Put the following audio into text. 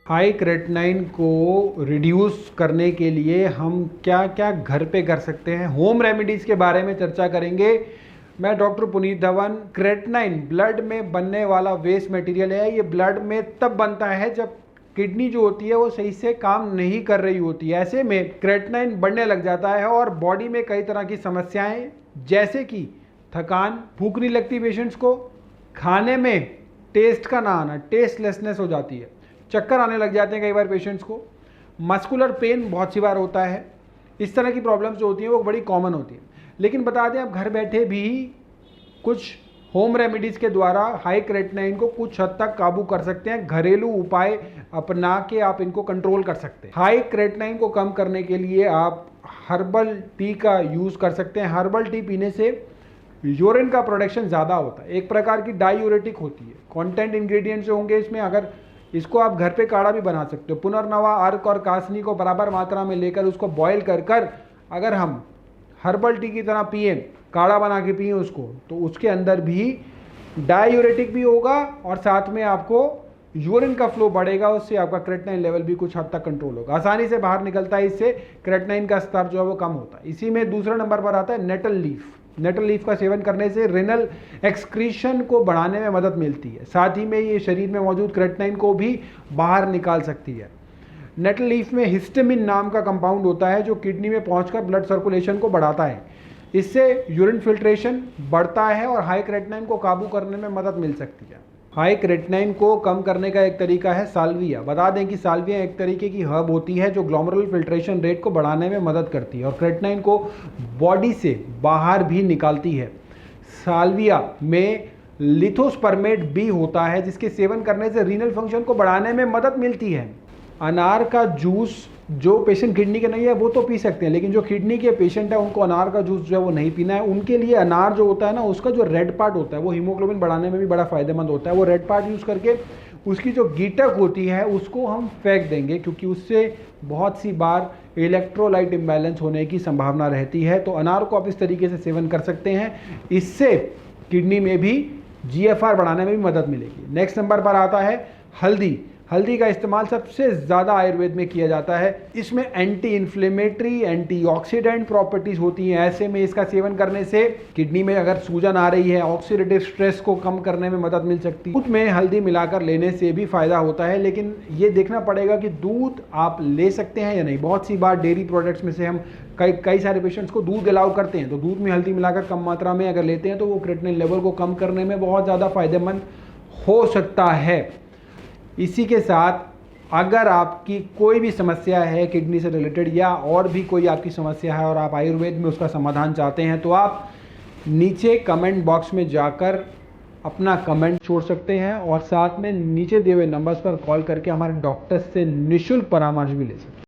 High creatinine को reduce करने के लिए हम क्या क्या घर पे कर सकते हैं, होम रेमेडीज़ के बारे में चर्चा करेंगे। मैं doctor Puneet Dhawan. Creatinine blood में बनने वाला वेस्ट मटेरियल है। ये ब्लड में तब बनता है जब किडनी जो होती है वो सही से काम नहीं कर रही होती है। ऐसे में क्रेटिनाइन बढ़ने लग जाता है और बॉडी में कई तरह की समस्याएं जैसे कि थकान, भूख नहीं लगती पेशेंट्स को, खाने में टेस्ट का ना आना, टेस्टलेसनेस हो जाती है, चक्कर आने लग जाते हैं कई बार पेशेंट्स को, मस्कुलर पेन बहुत सी बार होता है। इस तरह की प्रॉब्लम्स जो होती हैं वो बड़ी कॉमन होती हैं। लेकिन बता दें, आप घर बैठे भी कुछ होम रेमेडीज़ के द्वारा हाई क्रेटिनाइन को कुछ हद तक काबू कर सकते हैं। घरेलू उपाय अपना के आप इनको कंट्रोल कर सकते हैं। हाई क्रेटिनाइन को कम करने के लिए आप हर्बल टी का यूज़ कर सकते हैं। हर्बल टी पीने से यूरिन का प्रोडक्शन ज़्यादा होता है, एक प्रकार की डायूरेटिक होती है। कंटेंट इंग्रेडिएंट्स जो होंगे इसमें, अगर इसको आप घर पे काढ़ा भी बना सकते हो। पुनर्नवा, अर्क और कासनी को बराबर मात्रा में लेकर उसको बॉयल कर कर अगर हम हर्बल टी की तरह पिए, काढ़ा बना के पिए उसको, तो उसके अंदर भी डायूरेटिक भी होगा और साथ में आपको यूरिन का फ्लो बढ़ेगा। उससे आपका क्रेटिनाइन लेवल भी कुछ हद तक कंट्रोल होगा, आसानी से बाहर निकलता है। इससे क्रेटिनाइन का स्तर जो है वो कम होता है। इसी में दूसरा नंबर पर आता है नेटल लीफ। नेटल लीफ का सेवन करने से रेनल एक्सक्रीशन को बढ़ाने में मदद मिलती है। साथ ही में ये शरीर में मौजूद क्रेटिनाइन को भी बाहर निकाल सकती है। नेटल लीफ में हिस्टामिन नाम का कंपाउंड होता है जो किडनी में पहुंचकर ब्लड सर्कुलेशन को बढ़ाता है। इससे यूरिन फिल्ट्रेशन बढ़ता है और हाई क्रेटिनाइन को काबू करने में मदद मिल सकती है। हाई क्रेटिनाइन को कम करने का एक तरीका है साल्विया। बता दें कि साल्विया एक तरीके की हर्ब होती है जो ग्लोमेरुलर फिल्ट्रेशन रेट को बढ़ाने में मदद करती है और क्रेटिनाइन को बॉडी से बाहर भी निकालती है। साल्विया में लिथोस्पर्मेट भी होता है जिसके सेवन करने से रीनल फंक्शन को बढ़ाने में मदद मिलती है। अनार का जूस जो पेशेंट किडनी के नहीं है वो तो पी सकते हैं, लेकिन जो किडनी के पेशेंट है उनको अनार का जूस जो है वो नहीं पीना है। उनके लिए अनार जो होता है ना, उसका जो रेड पार्ट होता है वो हीमोग्लोबिन बढ़ाने में भी बड़ा फायदेमंद होता है। वो रेड पार्ट यूज़ करके उसकी जो गीटक होती है उसको हम फेंक देंगे, क्योंकि उससे बहुत सी बार इलेक्ट्रोलाइट इम्बैलेंस होने की संभावना रहती है। तो अनार को आप इस तरीके से सेवन कर सकते हैं, इससे किडनी में भी GFR बढ़ाने में भी मदद मिलेगी। नेक्स्ट नंबर पर आता है हल्दी। हल्दी का इस्तेमाल सबसे ज़्यादा आयुर्वेद में किया जाता है। इसमें एंटी इन्फ्लेमेटरी, एंटीऑक्सीडेंट प्रॉपर्टीज़ होती हैं। ऐसे में इसका सेवन करने से किडनी में अगर सूजन आ रही है, ऑक्सीडेटिव स्ट्रेस को कम करने में मदद मिल सकती है। दूध में हल्दी मिलाकर लेने से भी फ़ायदा होता है, लेकिन ये देखना पड़ेगा कि दूध आप ले सकते हैं या नहीं। बहुत सी बार डेयरी प्रोडक्ट्स में से हम कई सारे पेशेंट्स को दूध अलाउ करते हैं, तो दूध में हल्दी मिलाकर कम मात्रा में अगर लेते हैं तो वो क्रेटिनाइन लेवल को कम करने में बहुत ज़्यादा फायदेमंद हो सकता है। इसी के साथ अगर आपकी कोई भी समस्या है किडनी से रिलेटेड या और भी कोई आपकी समस्या है और आप आयुर्वेद में उसका समाधान चाहते हैं, तो आप नीचे कमेंट बॉक्स में जाकर अपना कमेंट छोड़ सकते हैं और साथ में नीचे दिए हुए नंबर्स पर कॉल करके हमारे डॉक्टर से निःशुल्क परामर्श भी ले सकते हैं।